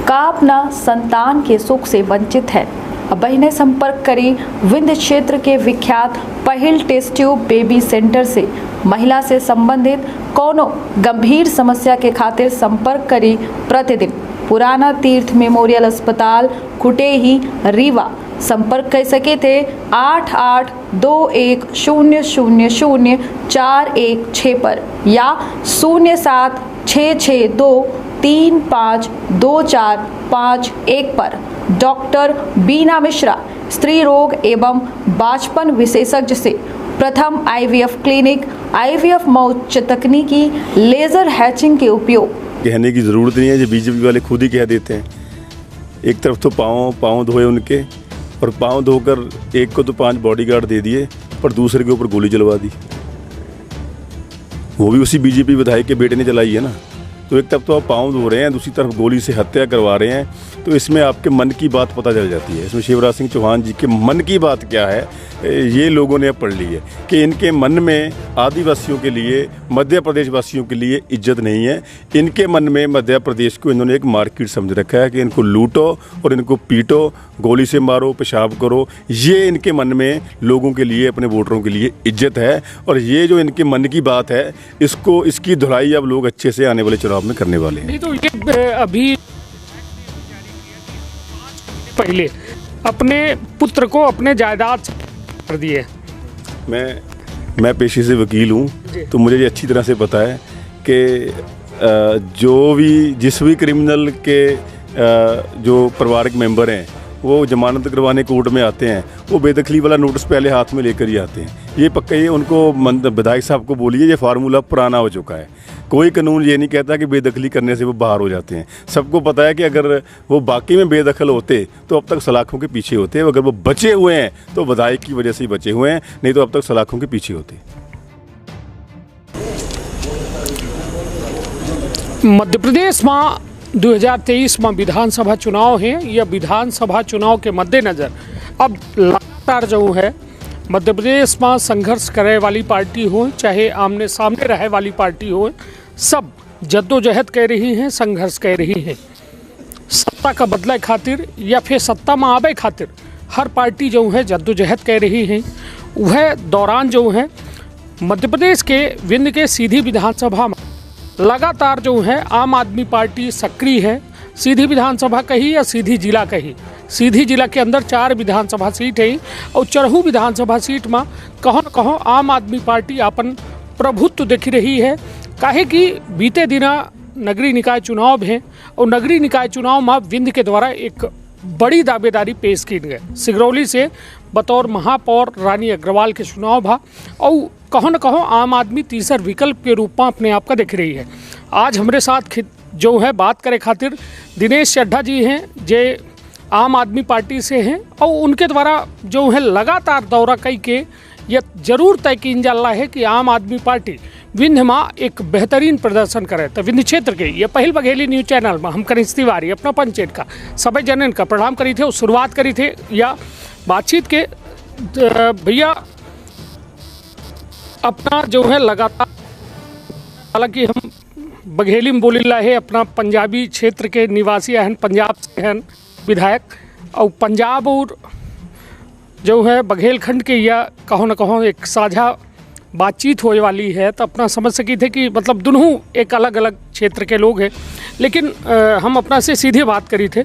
का अपना संतान के सुख से वंचित है। अब बहनें संपर्क करें विंध्य क्षेत्र के विख्यात पहिल टेस्ट ट्यूब बेबी सेंटर से। महिला से संबंधित कोनो गंभीर समस्या के खातिर संपर्क करें प्रतिदिन पुराना तीर्थ मेमोरियल अस्पताल कुटेही रीवा। संपर्क कर सके थे 8821000416 पर या 0766235245 पर। डॉक्टर बीना मिश्रा स्त्री रोग एवं बांझपन विशेषज्ञ से प्रथम आईवीएफ क्लिनिक, आईवीएफ में उच्च तकनीकी लेजर हैचिंग के उपयोग। कहने की ज़रूरत नहीं है, जो बीजेपी वाले खुद ही कह देते हैं। एक तरफ तो पाँव धोए उनके, और पाँव धोकर एक को तो 5 बॉडीगार्ड दे दिए, पर दूसरे के ऊपर गोली चलवा दी। वो भी उसी बीजेपी विधायक के बेटे ने चलाई है ना। तो एक तरफ तो आप पाँव धो रहे हैं, दूसरी तरफ गोली से हत्या करवा रहे हैं। तो इसमें आपके मन की बात पता चल जाती है। इसमें शिवराज सिंह चौहान जी के मन की बात क्या है, ये लोगों ने अब पढ़ ली है कि इनके मन में आदिवासियों के लिए, मध्य प्रदेश वासियों के लिए इज्जत नहीं है। इनके मन में मध्य प्रदेश को इन्होंने एक मार्केट समझ रखा है कि इनको लूटो और इनको पीटो, गोली से मारो, पेशाब करो। ये इनके मन में लोगों के लिए, अपने वोटरों के लिए इज्जत है। और ये जो इनके मन की बात है, इसकी धुलाई अब लोग अच्छे से आने वाले चुनाव में करने वाले हैं। नहीं तो ये अभी पहले अपने पुत्र को अपने जायदाद कर दिए। मैं पेशे से वकील हूँ, तो मुझे ये अच्छी तरह से पता है कि जिस भी क्रिमिनल के जो परिवारक मेंबर हैं, वो जमानत करवाने कोर्ट में आते हैं, वो बेदखली वाला नोटिस पहले हाथ में लेकर ही आते हैं। ये पक्का, ये उनको विधायक साहब को बोलिए, ये फार्मूला पुराना हो चुका है। कोई कानून ये नहीं कहता कि बेदखली करने से वो बाहर हो जाते हैं। सबको पता है कि अगर वो बाकी में बेदखल होते तो अब तक सलाखों के पीछे होते। अगर वो बचे हुए हैं तो विधायक की वजह से ही बचे हुए हैं, नहीं तो अब तक सलाखों के पीछे होते। मध्य प्रदेश में 2023 में विधानसभा चुनाव है। यह विधानसभा चुनाव के मद्देनज़र अब लगातार जो है मध्य प्रदेश में संघर्ष करे वाली पार्टी हो, चाहे आमने सामने रहे वाली पार्टी हो, सब जद्दोजहद कर रही हैं, संघर्ष कर रही हैं। सत्ता का बदले खातिर या फिर सत्ता में आवे खातिर हर पार्टी जो है जद्दोजहद कर रही है। वह दौरान जो है मध्य प्रदेश के विंध्य के सीधी विधानसभा में लगातार जो है आम आदमी पार्टी सक्रिय है। सीधी विधानसभा कही या सीधी जिला कही, सीधी जिला के अंदर 4 विधानसभा सीट है और चरहू विधानसभा सीट में कहों न कहों आम आदमी पार्टी अपन प्रभुत्व दिख रही है। काहे कि बीते दिना नगरीय निकाय चुनाव है और नगरीय निकाय चुनाव में विंध्य के द्वारा एक बड़ी दावेदारी पेश की गई। सिगरौली से बतौर महापौर रानी अग्रवाल के चुनाव भा और कहों न कहों आम आदमी तीसर विकल्प के रूप में अपने आप का दिख रही है। आज हमारे साथ जो है बात करे खातिर दिनेश चड्ढा जी हैं, जे आम आदमी पार्टी से हैं और उनके द्वारा जो है लगातार दौरा कई के यह जरूर तय की जाला है कि आम आदमी पार्टी विंध्य में एक बेहतरीन प्रदर्शन करे। तो विंध्य क्षेत्र के ये पहल बघेली न्यूज चैनल में हम करीश तिवारी अपना पंचायत का सभी जनन का प्रणाम करी थे और शुरुआत करी थे या बातचीत के। भैया अपना जो है लगातार, हालांकि हम बघेली में बोली है, अपना पंजाबी क्षेत्र के निवासी हैं, पंजाब से हैं विधायक, और पंजाब और जो है बघेलखंड के या कहो न कहो एक साझा बातचीत होने वाली है। तो अपना समझ सकी थे कि मतलब दोनों एक अलग अलग क्षेत्र के लोग हैं। लेकिन हम अपना से सीधे बात करी थे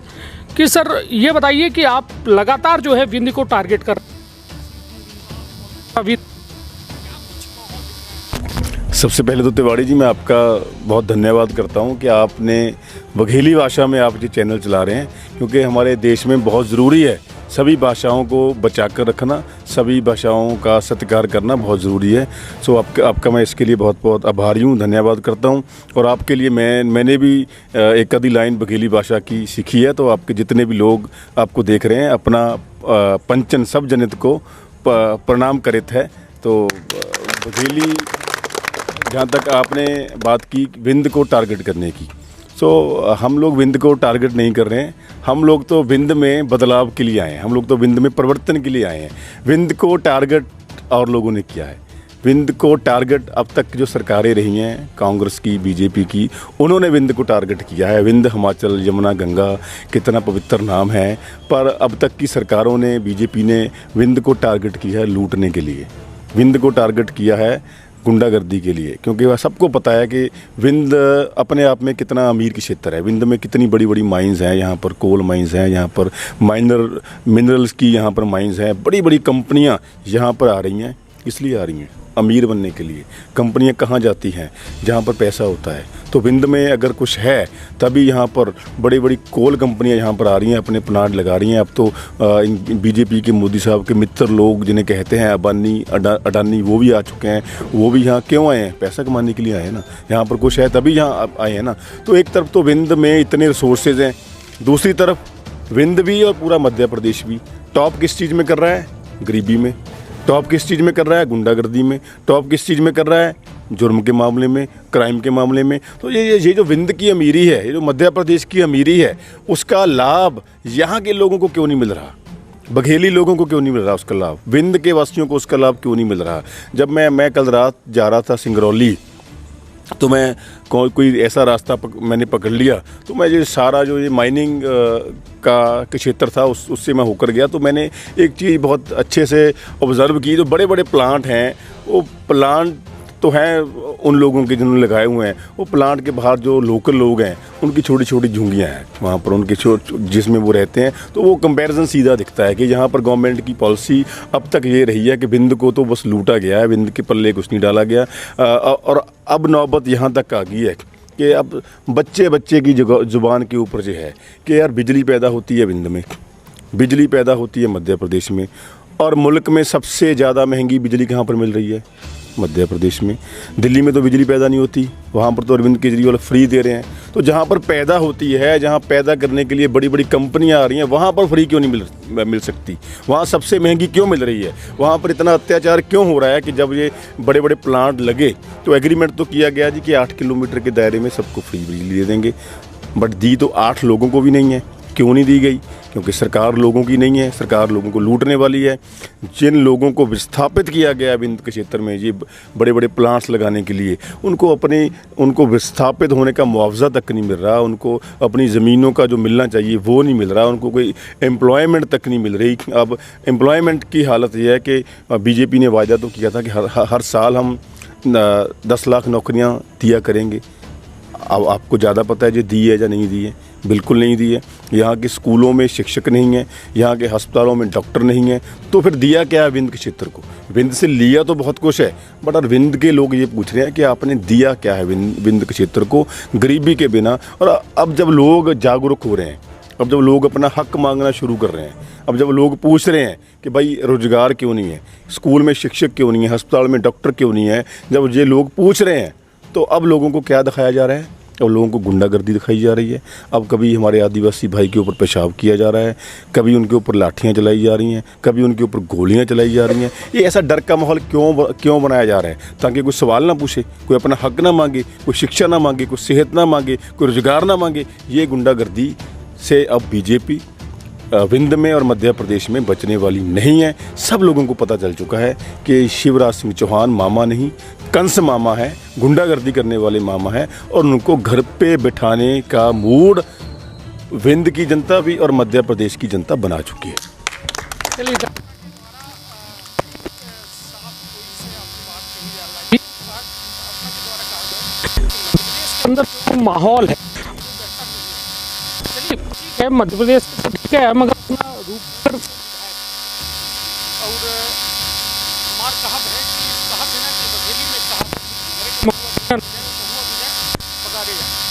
कि सर ये बताइए कि आप लगातार जो है विंध्य को टारगेट कर अभी। सबसे पहले तो तिवारी जी, मैं आपका बहुत धन्यवाद करता हूं कि आपने बघेली भाषा में आप ये चैनल चला रहे हैं, क्योंकि हमारे देश में बहुत ज़रूरी है सभी भाषाओं को बचाकर रखना, सभी भाषाओं का सत्कार करना बहुत ज़रूरी है। सो आपका मैं इसके लिए बहुत बहुत आभारी हूँ, धन्यवाद करता हूँ। और आपके लिए मैंने भी एक आधी लाइन बघेली भाषा की सीखी है। तो आपके जितने भी लोग आपको देख रहे हैं, अपना पंचन सब जनित को प्रणाम करित है। तो बघेली, जहाँ तक आपने बात की विंध्य को टारगेट करने की, हम लोग विंध्य को टारगेट नहीं कर रहे हैं। हम लोग तो विंध्य में बदलाव के लिए आए हैं, हम लोग तो विंध्य में परिवर्तन के लिए आए हैं। विंध्य को टारगेट और लोगों ने किया है। विंध्य को टारगेट अब तक जो सरकारें रही हैं, कांग्रेस की, बीजेपी की, उन्होंने विंध्य को टारगेट किया है। विंध्य, हिमाचल, यमुना, गंगा, कितना पवित्र नाम है, पर अब तक की सरकारों ने, बीजेपी ने विंध्य को टारगेट किया है लूटने के लिए, विंध्य को टारगेट किया है गुंडागर्दी के लिए। क्योंकि वह सबको पता है कि विंध्य अपने आप में कितना अमीर की क्षेत्र है। विंध्य में कितनी बड़ी बड़ी माइंस हैं, यहाँ पर कोल माइंस हैं, यहाँ पर मिनरल्स की यहाँ पर माइंस हैं, बड़ी बड़ी कंपनियाँ यहाँ पर आ रही हैं। इसलिए आ रही हैं अमीर बनने के लिए। कंपनियां कहाँ जाती हैं? जहाँ पर पैसा होता है। तो विंध्य में अगर कुछ है तभी यहाँ पर बड़ी बड़ी कोल कंपनियां यहाँ पर आ रही हैं, अपने प्लांट लगा रही हैं। अब तो बीजेपी के मोदी साहब के मित्र लोग जिन्हें कहते हैं अडानी, वो भी आ चुके हैं। वो भी यहाँ क्यों आए हैं? पैसा कमाने के लिए आए हैं ना। यहाँ पर कुछ है तभी यहाँ आए हैं ना। तो एक तरफ तो विंध्य में इतने रिसोर्सेज हैं, दूसरी तरफ विंध्य भी और पूरा मध्य प्रदेश भी टॉप किस चीज़ में कर रहा है? गरीबी में। टॉप किस चीज़ में कर रहा है? गुंडागर्दी में। टॉप किस चीज़ में कर रहा है? जुर्म के मामले में, क्राइम के मामले में। तो ये जो विंध्य की अमीरी है, ये जो मध्य प्रदेश की अमीरी है, उसका लाभ यहाँ के लोगों को क्यों नहीं मिल रहा? बघेली लोगों को क्यों नहीं मिल रहा उसका लाभ? विंध्य के वासियों को उसका लाभ क्यों नहीं मिल रहा? जब मैं कल रात जा रहा था सिंगरौली, तो मैं कोई ऐसा रास्ता मैंने पकड़ लिया, तो मैं ये सारा जो ये माइनिंग का क्षेत्र था उससे मैं होकर गया। तो मैंने एक चीज़ बहुत अच्छे से ऑब्ज़र्व की। जो बड़े बड़े प्लांट हैं, वो प्लांट तो हैं उन लोगों के जिन्होंने लगाए हुए हैं। वो प्लांट के बाहर जो लोकल लोग हैं, उनकी छोटी छोटी झुंगियाँ हैं वहाँ पर, उनके जिसमें वो रहते हैं। तो वो कंपैरिजन सीधा दिखता है कि यहाँ पर गवर्नमेंट की पॉलिसी अब तक ये रही है कि विंध्य को तो बस लूटा गया है, विंध्य के पल्ले कुछ नहीं डाला गया। और अब नौबत यहाँ तक आ गई है कि अब बच्चे की जुबान के ऊपर जो है कि यार बिजली पैदा होती है विंध्य में, बिजली पैदा होती है मध्य प्रदेश में, और मुल्क में सबसे ज़्यादा महंगी बिजली कहाँ पर मिल रही है? मध्य प्रदेश में। दिल्ली में तो बिजली पैदा नहीं होती, वहाँ पर तो अरविंद केजरीवाल फ्री दे रहे हैं। तो जहाँ पर पैदा होती है, जहाँ पैदा करने के लिए बड़ी बड़ी कंपनियाँ आ रही हैं, वहाँ पर फ्री क्यों नहीं मिल सकती? वहाँ सबसे महंगी क्यों मिल रही है? वहाँ पर इतना अत्याचार क्यों हो रहा है कि जब ये बड़े बड़े प्लांट लगे तो एग्रीमेंट तो किया गया जी कि 8 किलोमीटर के दायरे में सबको फ्री बिजली दे देंगे, बट दी तो 8 लोगों को भी नहीं है। क्यों नहीं दी गई? क्योंकि सरकार लोगों की नहीं है, सरकार लोगों को लूटने वाली है। जिन लोगों को विस्थापित किया गया विंध्य के क्षेत्र में ये बड़े बड़े प्लांट्स लगाने के लिए, उनको विस्थापित होने का मुआवजा तक नहीं मिल रहा, उनको अपनी ज़मीनों का जो मिलना चाहिए वो नहीं मिल रहा, उनको कोई एम्प्लॉयमेंट तक नहीं मिल रही। अब एम्प्लॉयमेंट की हालत ये है कि बीजेपी ने वायदा तो किया था कि हर साल हम 10 लाख नौकरियाँ दिया करेंगे। अब आपको ज़्यादा पता है जो दी है या नहीं दी है? बिल्कुल नहीं दी है। यहाँ के स्कूलों में शिक्षक नहीं है, यहाँ के अस्पतालों में डॉक्टर नहीं है। तो फिर दिया क्या है विंध्य के क्षेत्र को? विंध्य से लिया तो बहुत कुछ है, बट और विंध्य के लोग ये पूछ रहे हैं कि आपने दिया क्या है विंध्य के क्षेत्र को गरीबी के बिना? और अब जब लोग जागरूक हो रहे हैं, अब जब लोग अपना हक मांगना शुरू कर रहे हैं, अब जब लोग पूछ रहे हैं कि भाई रोजगार क्यों नहीं है, स्कूल में शिक्षक क्यों नहीं है, अस्पताल में डॉक्टर क्यों नहीं है, जब ये लोग पूछ रहे हैं, तो अब लोगों को क्या दिखाया जा रहा है? अब लोगों को गुंडागर्दी दिखाई जा रही है। अब कभी हमारे आदिवासी भाई के ऊपर पेशाब किया जा रहा है, कभी उनके ऊपर लाठियाँ चलाई जा रही हैं, कभी उनके ऊपर गोलियाँ चलाई जा रही हैं। ये ऐसा डर का माहौल क्यों बनाया जा रहा है? ताकि कोई सवाल ना पूछे, कोई अपना हक ना मांगे, कोई शिक्षा ना मांगे, कोई सेहत ना मांगे, कोई रोजगार ना मांगे। ये गुंडागर्दी से अब बीजेपी विंध्य में और मध्य प्रदेश में बचने वाली नहीं है। सब लोगों को पता चल चुका है कि शिवराज सिंह चौहान मामा नहीं, कंस मामा है, गुंडागर्दी करने वाले मामा है, और उनको घर पे बिठाने का मूड विंध्य की जनता भी और मध्य प्रदेश की जनता बना चुकी है। चलिए अंदर जो माहौल है, चलिए ठीक है, मध्य प्रदेश ठीक है, मगर अपना रूप और हमार कहा है कि कहा देना कि बघेली में कहा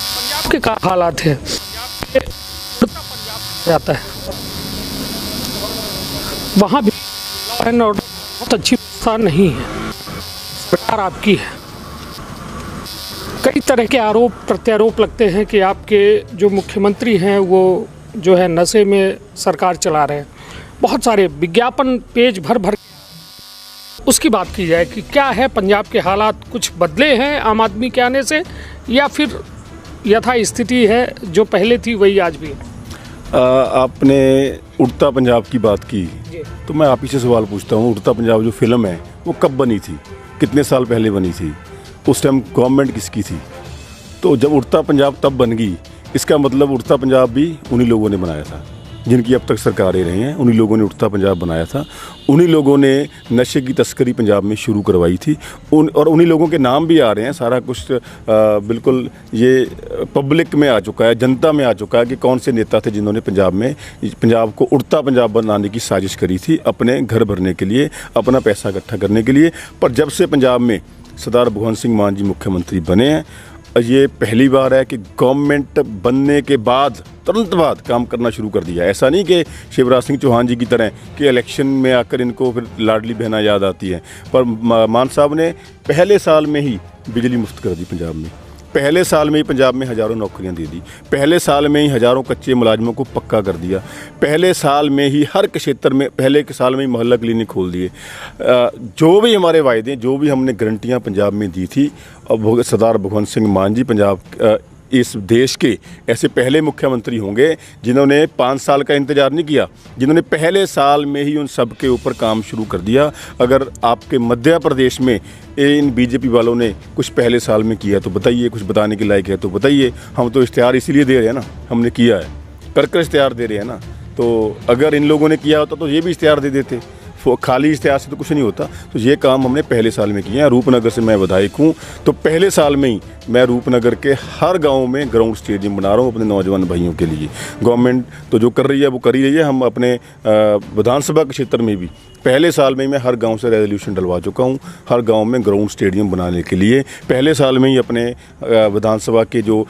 पंजाब के क्या हालात है? पंजाब के पंजाब जाता है, वहाँ भी लॉ एंड ऑर्डर बहुत अच्छी व्यवस्था नहीं है। सरकार आपकी है, कई तरह के आरोप प्रत्यारोप लगते हैं कि आपके जो मुख्यमंत्री हैं वो जो है नशे में सरकार चला रहे हैं। बहुत सारे विज्ञापन पेज भर उसकी बात की जाए कि क्या है पंजाब के हालात, कुछ बदले हैं आम आदमी के आने से, या फिर यथा स्थिति है जो पहले थी वही आज भी है? आपने उड़ता पंजाब की बात की, तो मैं आप ही से सवाल पूछता हूँ, उड़ता पंजाब जो फिल्म है वो कब बनी थी, कितने साल पहले बनी थी, उस टाइम गवर्नमेंट किसकी थी। तो जब उड़ता पंजाब तब बन गई, इसका मतलब उड़ता पंजाब भी उन्हीं लोगों ने बनाया था, जिनकी अब तक सरकारें रही हैं। उन्हीं लोगों ने उड़ता पंजाब बनाया था, उन्हीं लोगों ने नशे की तस्करी पंजाब में शुरू करवाई थी, और उन्हीं लोगों के नाम भी आ रहे हैं। सारा कुछ बिल्कुल ये पब्लिक में आ चुका है, जनता में आ चुका है कि कौन से नेता थे जिन्होंने पंजाब को उड़ता पंजाब बनाने की साजिश करी थी, अपने घर भरने के लिए, अपना पैसा इकट्ठा करने के लिए। पर जब से पंजाब में सरदार भगवंत सिंह मान जी मुख्यमंत्री बने हैं, ये पहली बार है कि गवर्नमेंट बनने के बाद तुरंत बाद काम करना शुरू कर दिया। ऐसा नहीं कि शिवराज सिंह चौहान जी की तरह कि इलेक्शन में आकर इनको फिर लाडली बहना याद आती है, पर मान साहब ने पहले साल में ही बिजली मुफ्त कर दी पंजाब में, पहले साल में ही पंजाब में हज़ारों नौकरियां दे दी, पहले साल में ही हज़ारों कच्चे मुलाजिमों को पक्का कर दिया, पहले साल में ही हर क्षेत्र में, पहले के साल में ही मोहल्ला क्लिनिक खोल दिए। जो भी हमारे वायदे, जो भी हमने गारंटियां पंजाब में दी थी, अब सरदार भगवंत सिंह मान जी पंजाब इस देश के ऐसे पहले मुख्यमंत्री होंगे जिन्होंने 5 साल का इंतज़ार नहीं किया, जिन्होंने पहले साल में ही उन सब के ऊपर काम शुरू कर दिया। अगर आपके मध्य प्रदेश में इन बीजेपी वालों ने कुछ पहले साल में किया तो बताइए, कुछ बताने के लायक है तो बताइए। हम तो इश्तिहार इसीलिए दे रहे हैं ना, हमने किया है, कर इश्तिहार दे रहे हैं ना। तो अगर इन लोगों ने किया होता तो ये भी इश्तिहार दे देते, खाली इश्तिहार से तो कुछ नहीं होता। तो ये काम हमने पहले साल में किया है। रूपनगर से मैं विधायक हूँ, तो पहले साल में ही मैं रूपनगर के हर गांव में ग्राउंड स्टेडियम बना रहा हूँ अपने नौजवान भाइयों के लिए। गवर्नमेंट तो जो कर रही है वो कर ही रही है। हम अपने विधानसभा के क्षेत्र में भी पहले साल में ही मैं हर गांव से रेजोल्यूशन डलवा चुका हूं, हर गांव में ग्राउंड स्टेडियम बनाने के लिए। पहले साल में ही अपने विधानसभा के जो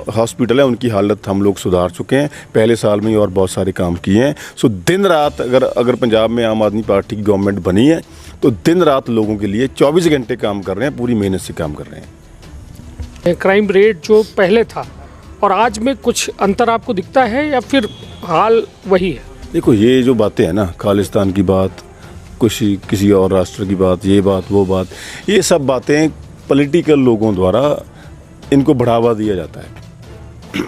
हॉस्पिटल है उनकी हालत हम लोग सुधार चुके हैं पहले साल में ही, और बहुत सारे काम किए हैं। सो दिन रात अगर पंजाब में आम आदमी पार्टी की गवर्नमेंट बनी है तो दिन रात लोगों के लिए 24 घंटे काम कर रहे हैं, पूरी मेहनत से काम कर रहे हैं। क्राइम रेट जो पहले था और आज में कुछ अंतर आपको दिखता है या फिर हाल वही है? देखो, ये जो बातें हैं ना, खालिस्तान की बात, कुछ किसी और राष्ट्र की बात, ये बात वो बात, ये सब बातें पॉलिटिकल लोगों द्वारा इनको बढ़ावा दिया जाता है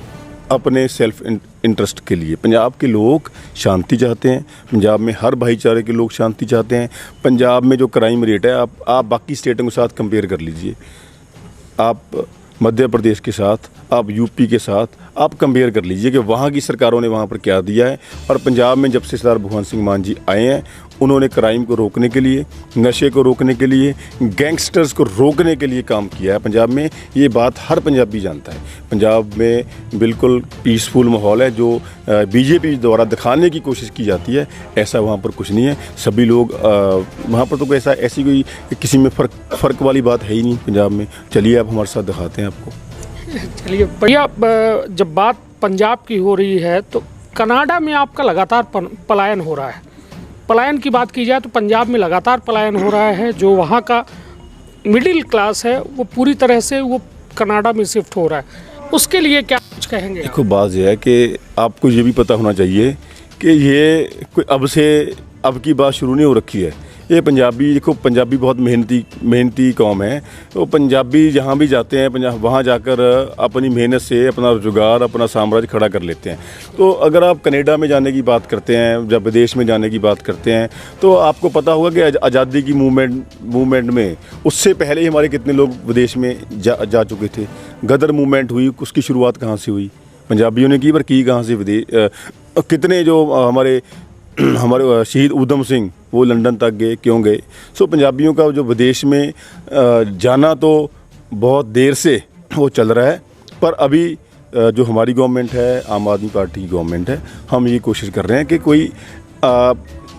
अपने सेल्फ इंटरेस्ट के लिए। पंजाब के लोग शांति चाहते हैं, पंजाब में हर भाईचारे के लोग शांति चाहते हैं। पंजाब में जो क्राइम रेट है आप बाकी स्टेटों के साथ कंपेयर कर लीजिए, आप मध्य प्रदेश के साथ, आप यूपी के साथ आप कंपेयर कर लीजिए कि वहाँ की सरकारों ने वहाँ पर क्या दिया है। और पंजाब में जब से सरदार भगवंत सिंह मान जी आए हैं, उन्होंने क्राइम को रोकने के लिए, नशे को रोकने के लिए, गैंगस्टर्स को रोकने के लिए काम किया है पंजाब में। ये बात हर पंजाबी जानता है। पंजाब में बिल्कुल पीसफुल माहौल है, जो बीजेपी द्वारा दिखाने की कोशिश की जाती है, ऐसा वहाँ पर कुछ नहीं है। सभी लोग वहाँ पर तो ऐसी कोई किसी में फ़र्क वाली बात है ही नहीं पंजाब में। चलिए आप हमारे साथ दिखाते हैं आपको। चलिए भैया, जब बात पंजाब की हो रही है तो कनाडा में आपका लगातार पलायन हो रहा है। पलायन की बात की जाए तो पंजाब में लगातार पलायन हो रहा है। जो वहाँ का मिडिल क्लास है वो पूरी तरह से वो कनाडा में शिफ्ट हो रहा है। उसके लिए क्या कुछ कहेंगे? देखो, बात यह है कि आपको ये भी पता होना चाहिए कि ये कोई अब की बात शुरू नहीं हो रखी है। ये पंजाबी, देखो पंजाबी बहुत मेहनती कौम है। तो पंजाबी जहाँ भी जाते हैं वहाँ जाकर अपनी मेहनत से अपना रोजगार, अपना साम्राज्य खड़ा कर लेते हैं। तो अगर आप कनाडा में जाने की बात करते हैं, जब विदेश में जाने की बात करते हैं, तो आपको पता होगा कि आज़ादी की मूवमेंट में उससे पहले ही हमारे कितने लोग विदेश में जा चुके थे। गदर मूवमेंट हुई, उसकी शुरुआत कहाँ से हुई? पंजाबियों ने की, पर की कहाँ से? कितने जो हमारे शहीद उधम सिंह, वो लंदन तक गए, क्यों गए? सो पंजाबियों का जो विदेश में जाना तो बहुत देर से वो चल रहा है। पर अभी जो हमारी गवर्नमेंट है, आम आदमी पार्टी की गवर्नमेंट है, हम ये कोशिश कर रहे हैं कि कोई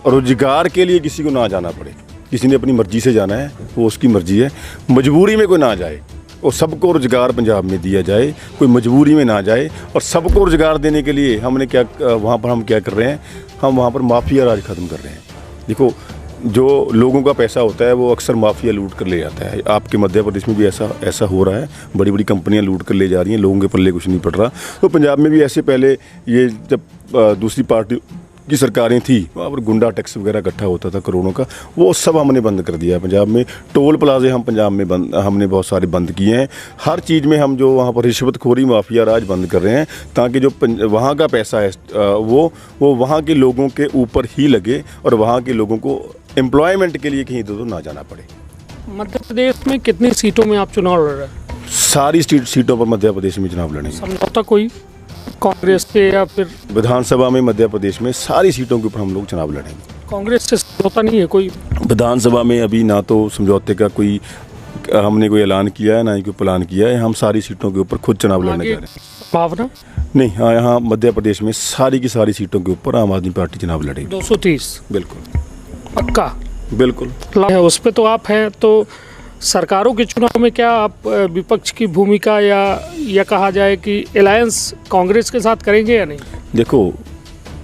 रोजगार के लिए किसी को ना जाना पड़े। किसी ने अपनी मर्जी से जाना है, वो उसकी मर्जी है, मजबूरी में कोई ना जाए, और सबको रोजगार पंजाब में दिया जाए, कोई मजबूरी में ना जाए। और सबको रोजगार देने के लिए हमने वहाँ पर हम क्या कर रहे हैं? हम वहाँ पर माफिया राज ख़त्म कर रहे हैं। देखो, जो लोगों का पैसा होता है वो अक्सर माफिया लूट कर ले जाता है। आपके मध्य प्रदेश में भी ऐसा हो रहा है, बड़ी बड़ी कंपनियां लूट कर ले जा रही हैं, लोगों के पल्ले कुछ नहीं पड़ रहा। तो पंजाब में भी ऐसे पहले ये जब दूसरी पार्टी की सरकारें थी, वहाँ पर गुंडा टैक्स वगैरह इकट्ठा होता था करोड़ों का, वो सब हमने बंद कर दिया है पंजाब में। टोल प्लाजे हम पंजाब में हमने बहुत सारे बंद किए हैं। हर चीज़ में हम जो वहाँ पर रिश्वतखोरी, माफिया राज बंद कर रहे हैं, ताकि जो वहाँ का पैसा है वो वहाँ के लोगों के ऊपर ही लगे और वहाँ के लोगों को एम्प्लॉयमेंट के लिए कहीं इधर ना जाना पड़े। मध्य प्रदेश में कितनी सीटों में आप चुनाव लड़ रहे हैं? सारी सीटों पर मध्य प्रदेश में चुनाव लड़ेंगे। समझौता कोई कांग्रेस पे या फिर विधानसभा में मध्य प्रदेश में सारी सीटों के ऊपर हम लोग चुनाव लड़ेंगे। कांग्रेस से समझौता नहीं है कोई? विधानसभा में अभी ना तो समझौते का कोई हमने कोई ऐलान किया है, ना ही कोई प्लान किया है। हम सारी सीटों के ऊपर खुद चुनाव लड़ने जा रहे हैं। भावना नहीं, हाँ, यहाँ मध्य प्रदेश में सारी की सारी सीटों के ऊपर आम आदमी पार्टी चुनाव लड़ेगी। 230 बिल्कुल, पक्का बिल्कुल है उस पे तो आप हैं। तो सरकारों के चुनाव में क्या आप विपक्ष की भूमिका या कहा जाए कि अलायंस कांग्रेस के साथ करेंगे या नहीं? देखो,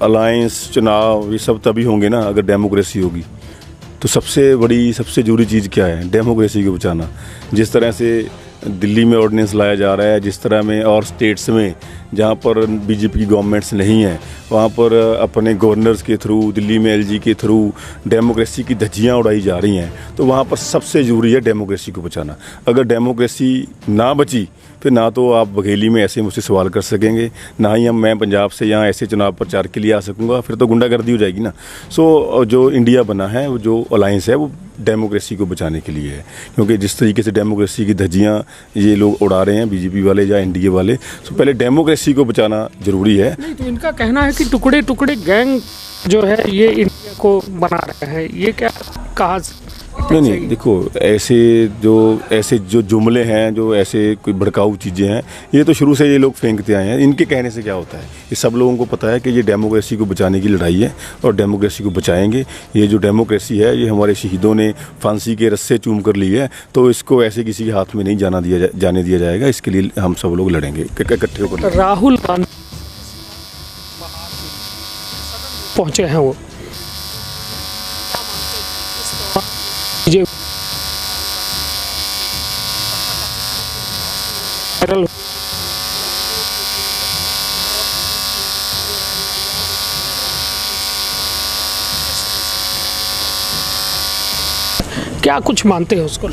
अलायंस चुनाव ये सब तभी होंगे ना अगर डेमोक्रेसी होगी। तो सबसे बड़ी सबसे जरूरी चीज़ क्या है? डेमोक्रेसी को बचाना। जिस तरह से दिल्ली में ऑर्डिनेंस लाया जा रहा है, जिस तरह में और स्टेट्स में जहाँ पर बीजेपी की गवर्नमेंट्स नहीं है, वहाँ पर अपने गवर्नर्स के थ्रू, दिल्ली में एलजी के थ्रू डेमोक्रेसी की धज्जियाँ उड़ाई जा रही हैं। तो वहाँ पर सबसे ज़रूरी है डेमोक्रेसी को बचाना। अगर डेमोक्रेसी ना बची फिर ना तो आप बघेली में ऐसे मुझसे सवाल कर सकेंगे, ना ही मैं पंजाब से यहाँ ऐसे चुनाव प्रचार के लिए आ सकूँगा। फिर तो गुंडागर्दी हो जाएगी ना। सो जो इंडिया बना है, वो जो अलायंस है, वो डेमोक्रेसी को बचाने के लिए है। क्योंकि जिस तरीके से डेमोक्रेसी की धज्जियाँ ये लोग उड़ा रहे हैं, बीजेपी वाले या एनडीए वाले, सो पहले डेमोक्रेसी को बचाना जरूरी है। नहीं, तो इनका कहना है कि टुकड़े टुकड़े गैंग जो है ये इंडिया को बना रहे हैं। ये क्या कहा? नहीं, देखो, ऐसे जो जुमले हैं, जो ऐसे कोई भड़काऊ चीज़ें हैं, ये तो शुरू से ये लोग फेंकते आए हैं। इनके कहने से क्या होता है? ये सब लोगों को पता है कि ये डेमोक्रेसी को बचाने की लड़ाई है और डेमोक्रेसी को बचाएंगे। ये जो डेमोक्रेसी है, ये हमारे शहीदों ने फांसी के रस्से चूम कर ली है, तो इसको ऐसे किसी के हाथ में नहीं जाने दिया जाएगा। इसके लिए हम सब लोग लड़ेंगे इकट्ठे होकर। राहुल गांधी पहुंचे हैं, वो वायरल क्या कुछ मानते हैं उसको?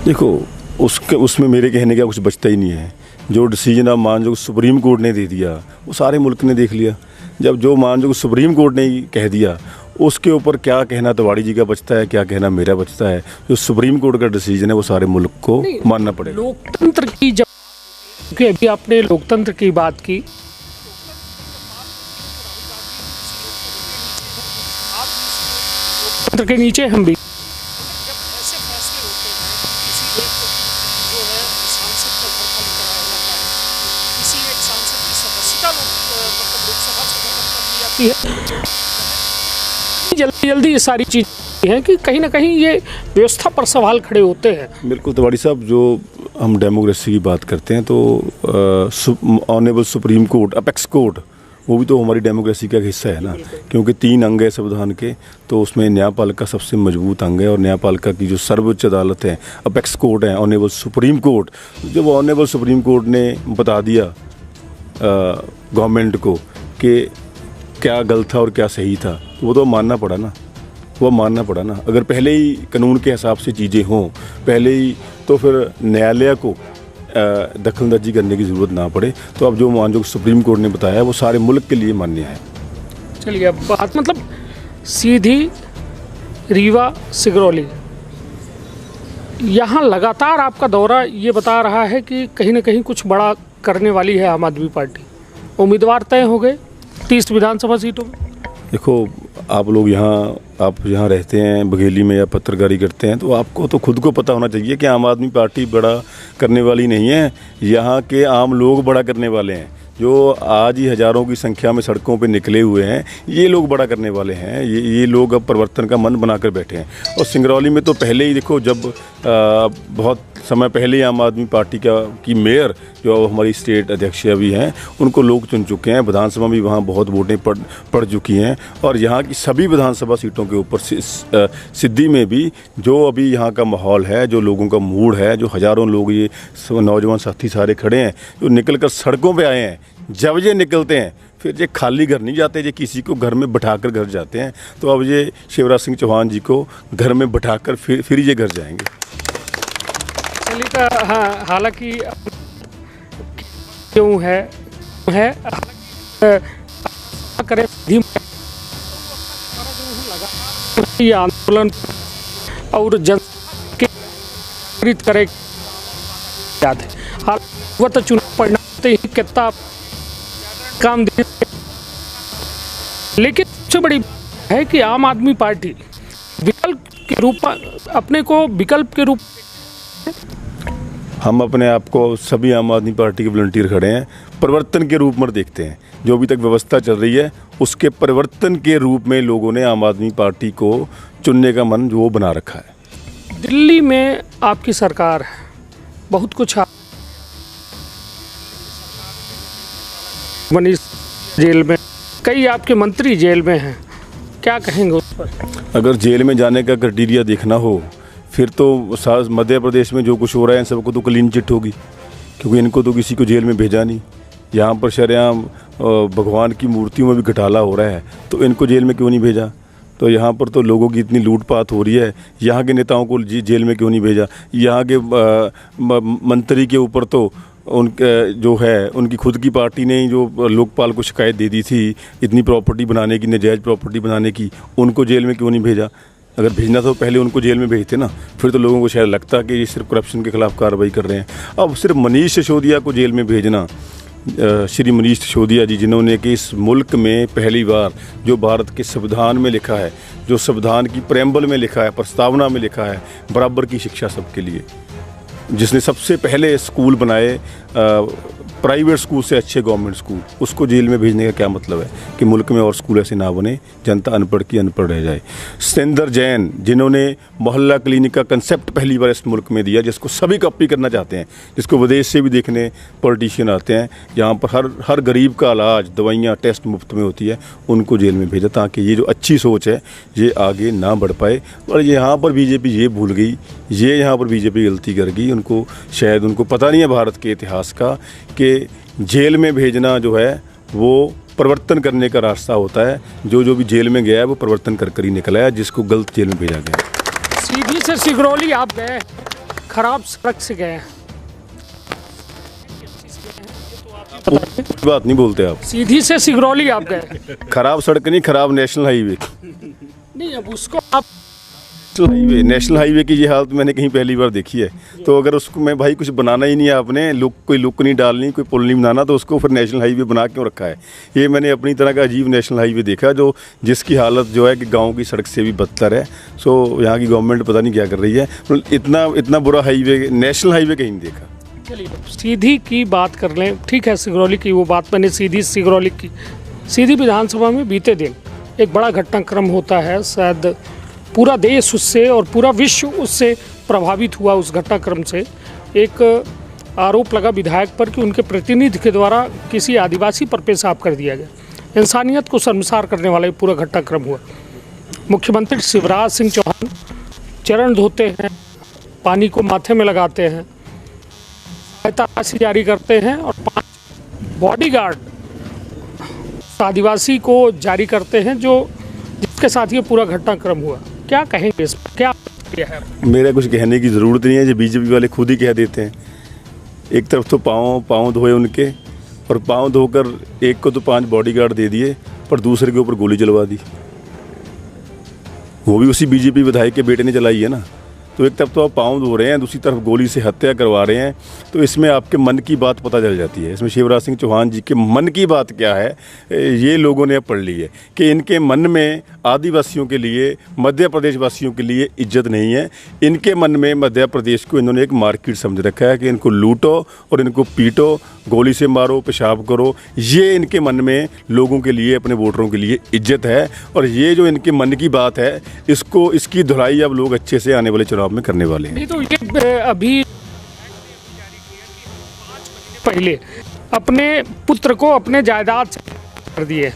देखो, उसमें मेरे कहने का कुछ बचता ही नहीं है। जो डिसीजन आप मान जो सुप्रीम कोर्ट ने दे दिया, वो सारे मुल्क ने देख लिया। जब जो मान जो सुप्रीम कोर्ट ने कह दिया, उसके ऊपर क्या कहना तिवाड़ी जी का बचता है, क्या कहना मेरा बचता है? जो सुप्रीम कोर्ट का डिसीजन है, वो सारे मुल्क को मानना पड़ेगा। लोकतंत्र की जब अभी आपने लोकतंत्र की बात की, लोकतंत्र के नीचे हम भी जल्दी ये सारी चीज़ें हैं कि कहीं ना कहीं ये व्यवस्था पर सवाल खड़े होते हैं। बिल्कुल तिवाड़ी साहब, जो हम डेमोक्रेसी की बात करते हैं तो honourable supreme court, apex court, वो भी तो हमारी डेमोक्रेसी का हिस्सा है ना। क्योंकि 3 अंग है संविधान के, तो उसमें न्यायपालिका सबसे मजबूत अंग है। और न्यायपालिका की जो सर्वोच्च अदालत है, अपेक्स कोर्ट है, ऑनरेबल सुप्रीम कोर्ट। जब ऑनरेबल सुप्रीम कोर्ट ने बता दिया गवर्नमेंट को कि क्या गलत था और क्या सही था, वो तो मानना पड़ा ना। अगर पहले ही कानून के हिसाब से चीज़ें हों पहले ही, तो फिर न्यायालय को दखलंदाजी करने की ज़रूरत ना पड़े। तो अब जो मान जो सुप्रीम कोर्ट ने बताया, वो सारे मुल्क के लिए मान्य है। चलिए, अब बात मतलब सीधी रीवा सिगरौली, यहाँ लगातार आपका दौरा ये बता रहा है कि कहीं ना कहीं कुछ बड़ा करने वाली है आम आदमी पार्टी। उम्मीदवार तय हो गए 30 विधानसभा सीटों में। देखो, आप यहाँ रहते हैं बघेली में या पत्रकारी करते हैं, तो आपको तो खुद को पता होना चाहिए कि आम आदमी पार्टी बड़ा करने वाली नहीं है। यहाँ के आम लोग बड़ा करने वाले हैं। जो आज ही हज़ारों की संख्या में सड़कों पे निकले हुए हैं, ये लोग बड़ा करने वाले हैं। ये लोग अब परिवर्तन का मन बनाकर बैठे हैं। और सिंगरौली में तो पहले ही देखो, जब बहुत समय पहले ही आम आदमी पार्टी की मेयर जो हमारी स्टेट अध्यक्ष अभी हैं, उनको लोग चुन चुके हैं। विधानसभा भी वहाँ बहुत वोटें पड़ चुकी हैं। और यहाँ की सभी विधानसभा सीटों के ऊपर सिद्धि में भी जो अभी यहाँ का माहौल है, जो लोगों का मूड है, जो हज़ारों लोग ये नौजवान साथी सारे खड़े हैं, जो निकल कर सड़कों पर आए हैं, जब ये निकलते हैं फिर ये खाली घर नहीं जाते, ये किसी को घर में बैठाकर घर जाते हैं। तो अब ये शिवराज सिंह चौहान जी को घर में बैठाकर फिर ये घर जाएंगे। हाँ, हालांकि क्यों है करे ये आंदोलन और जन के प्रेरित करे याद है। हालांकि वह तो चुनाव परिणाम ही कितना काम दे, लेकिन सबसे बड़ी बात है कि आम आदमी पार्टी विकल्प के रूप में अपने को विकल्प के रूप हम अपने आप को सभी आम आदमी पार्टी के वॉलंटियर खड़े हैं, परिवर्तन के रूप में देखते हैं। जो अभी तक व्यवस्था चल रही है उसके परिवर्तन के रूप में लोगों ने आम आदमी पार्टी को चुनने का मन जो बना रखा है। दिल्ली में आपकी सरकार है, बहुत कुछ मनीष जेल में, कई आपके मंत्री जेल में हैं, क्या कहेंगे उस पर? अगर जेल में जाने का क्राइटेरिया देखना हो फिर तो मध्य प्रदेश में जो कुछ हो रहा है इन सबको तो क्लीन चिट होगी, क्योंकि इनको तो किसी को जेल में भेजा नहीं। यहाँ पर शरेआम भगवान की मूर्तियों में भी घोटाला हो रहा है, तो इनको जेल में क्यों नहीं भेजा? तो यहाँ पर तो लोगों की इतनी लूटपाट हो रही है, यहाँ के नेताओं को जेल में क्यों नहीं भेजा? यहाँ के मंत्री के ऊपर तो उनके जो है उनकी खुद की पार्टी ने जो लोकपाल को शिकायत दे दी थी इतनी प्रॉपर्टी बनाने की, नाजायज़ प्रॉपर्टी बनाने की, उनको जेल में क्यों नहीं भेजा? अगर भेजना तो पहले उनको जेल में भेजते ना, फिर तो लोगों को शायद लगता कि ये सिर्फ करप्शन के खिलाफ कार्रवाई कर रहे हैं। अब सिर्फ मनीष सिसोदिया को जेल में भेजना, श्री मनीष सिसोदिया जी जिन्होंने कि इस मुल्क में पहली बार जो भारत के संविधान में लिखा है, जो संविधान की प्रेम्बल में लिखा है, प्रस्तावना में लिखा है बराबर की शिक्षा सबके लिए, जिसने सबसे पहले स्कूल बनाए प्राइवेट स्कूल से अच्छे गवर्नमेंट स्कूल, उसको जेल में भेजने का क्या मतलब है कि मुल्क में और स्कूल ऐसे ना बने, जनता अनपढ़ की अनपढ़ रह जाए। सतेंद्र जैन जिन्होंने मोहल्ला क्लिनिक का कंसेप्ट पहली बार इस मुल्क में दिया, जिसको सभी कॉपी करना चाहते हैं, जिसको विदेश से भी देखने पॉलिटिशियन आते हैं, यहाँ पर हर गरीब का इलाज, दवाइयाँ, टेस्ट मुफ्त में होती है, उनको जेल में भेजा ताकि ये जो अच्छी सोच है ये आगे ना बढ़ पाए। और यहाँ पर बीजेपी ये भूल गई, ये यहाँ पर बीजेपी गलती कर गई, उनको शायद उनको पता नहीं है भारत के इतिहास का कि जेल में भेजना जो है वो परिवर्तन करने का रास्ता होता है। जो भी जेल में गया है वो परिवर्तन कर ही निकला है, जिसको गलत जेल में भेजा गया। सीधी से सिगरौली आप गए, खराब सड़क से गए, बात नहीं बोलते आप। सीधी से सिगरौली आप गए, खराब सड़क नहीं, खराब नेशनल हाईवे नहीं, अब उसको आप नेशनल हाईवे की ये हालत मैंने कहीं पहली बार देखी है। तो अगर उसको मैं भाई कुछ बनाना ही नहीं है आपने, कोई लुक नहीं डालनी, कोई पुल नहीं बनाना, तो उसको फिर नेशनल हाईवे बना क्यों रखा है? ये मैंने अपनी तरह का अजीब नेशनल हाईवे देखा जो जिसकी हालत जो है कि गांव की सड़क से भी बदतर है। सो यहाँ की गवर्नमेंट पता नहीं क्या कर रही है, इतना बुरा हाईवे नेशनल हाईवे कहीं नहीं देखा। चलिए सीधी की बात कर लें, ठीक है, सिगरौली की वो बात मैंने सीधी सिगरौली की। सीधी विधानसभा में बीते दिन एक बड़ा घटनाक्रम होता है, शायद पूरा देश उससे और पूरा विश्व उससे प्रभावित हुआ। उस घटनाक्रम से एक आरोप लगा विधायक पर कि उनके प्रतिनिधि के द्वारा किसी आदिवासी पर पेशाब कर दिया गया। इंसानियत को शर्मसार करने वाला ये पूरा घटनाक्रम हुआ। मुख्यमंत्री शिवराज सिंह चौहान चरण धोते हैं, पानी को माथे में लगाते हैं, सहायता राशि जारी करते हैं और 5 बॉडीगार्ड आदिवासी को जारी करते हैं जिसके साथ ये पूरा घटनाक्रम हुआ। क्या कहेंगे इस पर, क्या किया है? मेरा कुछ कहने की ज़रूरत नहीं है, जो बीजेपी वाले खुद ही कह देते हैं। एक तरफ तो पाँव धोए उनके, और पाँव धोकर एक को तो 5 बॉडीगार्ड दे दिए, पर दूसरे के ऊपर गोली चलवा दी। वो भी उसी बीजेपी विधायक के बेटे ने चलाई है ना। तो एक तरफ तो आप पाँव धो रहे हैं, दूसरी तरफ गोली से हत्या करवा रहे हैं, तो इसमें आपके मन की बात पता चल जाती है। इसमें शिवराज सिंह चौहान जी के मन की बात क्या है ये लोगों ने अब पढ़ ली है कि इनके मन में आदिवासियों के लिए, मध्य प्रदेश वासियों के लिए इज्जत नहीं है। इनके मन में मध्य प्रदेश को इन्होंने एक मार्केट समझ रखा है कि इनको लूटो और इनको पीटो, गोली से मारो, पेशाब करो। ये इनके मन में लोगों के लिए, अपने वोटरों के लिए इज्जत है, और ये जो इनके मन की बात है इसकी धुलाई अब लोग अच्छे से आने वाले चुनाव में करने वाले हैं। नहीं तो ये अभी पहले अपने पुत्र को अपने जायदाद से कर दिए।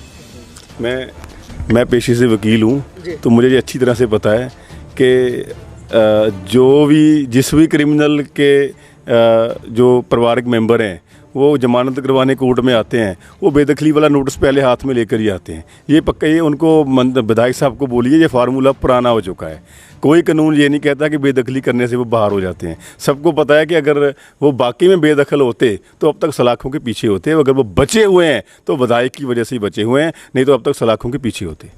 मैं पेशे से वकील हूँ, तो मुझे ये अच्छी तरह से पता है कि जिस भी क्रिमिनल के जो पारिवारिक मेंबर हैं वो जमानत करवाने कोर्ट में आते हैं, वो बेदखली वाला नोटिस पहले हाथ में लेकर ही आते हैं। ये पक्का, ये उनको विधायक साहब को बोलिए, ये फार्मूला पुराना हो चुका है। कोई कानून ये नहीं कहता कि बेदखली करने से वो बाहर हो जाते हैं। सबको पता है कि अगर वो बाकी में बेदखल होते तो अब तक सलाखों के पीछे होते, अगर वो बचे हुए हैं तो विधायक की वजह से ही बचे हुए हैं, नहीं तो अब तक सलाखों के पीछे होते।